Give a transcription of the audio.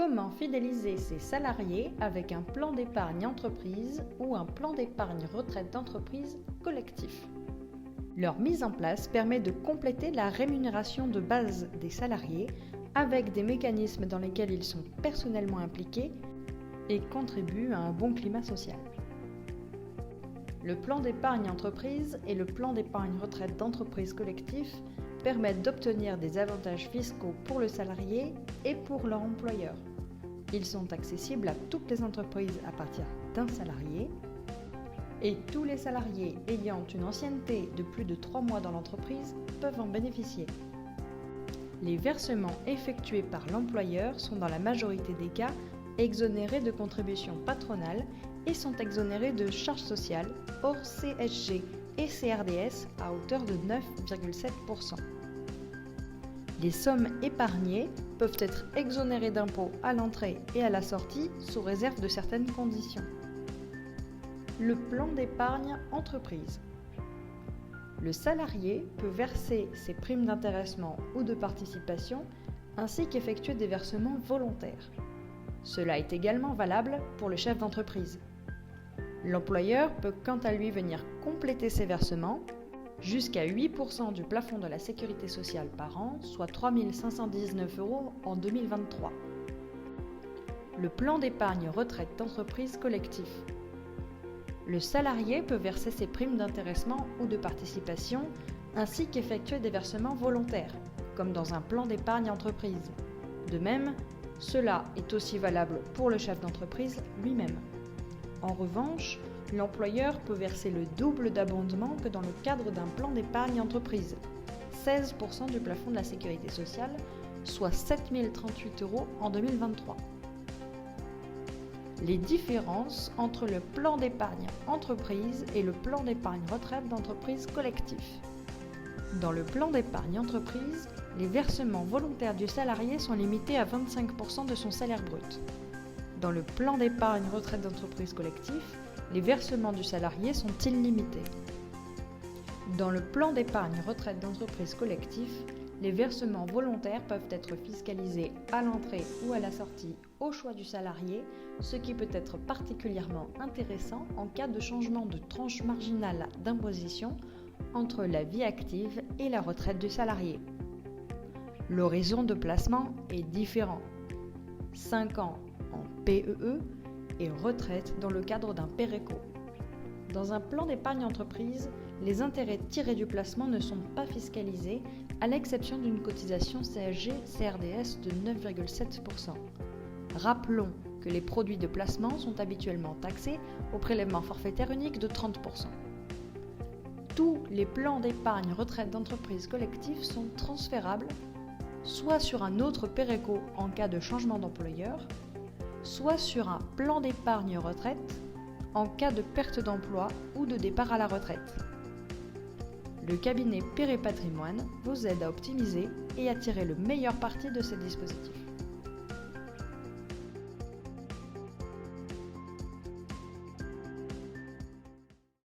Comment fidéliser ses salariés avec un plan d'épargne entreprise ou un plan d'épargne retraite d'entreprise collectif? Leur mise en place permet de compléter la rémunération de base des salariés avec des mécanismes dans lesquels ils sont personnellement impliqués et contribuent à un bon climat social. Le plan d'épargne entreprise et le plan d'épargne retraite d'entreprise collectif permettent d'obtenir des avantages fiscaux pour le salarié et pour leur employeur. Ils sont accessibles à toutes les entreprises à partir d'un salarié et tous les salariés ayant une ancienneté de plus de 3 mois dans l'entreprise peuvent en bénéficier. Les versements effectués par l'employeur sont dans la majorité des cas exonérés de contributions patronales et sont exonérés de charges sociales hors CSG et CRDS à hauteur de 9,7%. Les sommes épargnées peuvent être exonérées d'impôts à l'entrée et à la sortie sous réserve de certaines conditions. Le plan d'épargne entreprise. Le salarié peut verser ses primes d'intéressement ou de participation ainsi qu'effectuer des versements volontaires. Cela est également valable pour le chef d'entreprise. L'employeur peut quant à lui venir compléter ses versements jusqu'à 8% du plafond de la sécurité sociale par an, soit 3 519 € en 2023. Le plan d'épargne retraite d'entreprise collectif. Le salarié peut verser ses primes d'intéressement ou de participation ainsi qu'effectuer des versements volontaires, comme dans un plan d'épargne entreprise. De même, cela est aussi valable pour le chef d'entreprise lui-même. En revanche, l'employeur peut verser le double d'abondement que dans le cadre d'un plan d'épargne entreprise, 16% du plafond de la sécurité sociale, soit 7 038 € en 2023. Les différences entre le plan d'épargne entreprise et le plan d'épargne retraite d'entreprise collectif. Dans le plan d'épargne entreprise, les versements volontaires du salarié sont limités à 25% de son salaire brut. Dans le plan d'épargne retraite d'entreprise collectif, les versements du salarié sont illimités. Dans le plan d'épargne retraite d'entreprise collectif, les versements volontaires peuvent être fiscalisés à l'entrée ou à la sortie au choix du salarié, ce qui peut être particulièrement intéressant en cas de changement de tranche marginale d'imposition entre la vie active et la retraite du salarié. L'horizon de placement est différent. 5 ans en PEE et retraite dans le cadre d'un PERECO. Dans un plan d'épargne entreprise, les intérêts tirés du placement ne sont pas fiscalisés à l'exception d'une cotisation CSG-CRDS de 9,7%. Rappelons que les produits de placement sont habituellement taxés au prélèvement forfaitaire unique de 30%. Tous les plans d'épargne retraite d'entreprise collective sont transférables soit sur un autre PERECO en cas de changement d'employeur, soit sur un plan d'épargne retraite en cas de perte d'emploi ou de départ à la retraite. Le cabinet Perret Patrimoine vous aide à optimiser et à tirer le meilleur parti de ces dispositifs.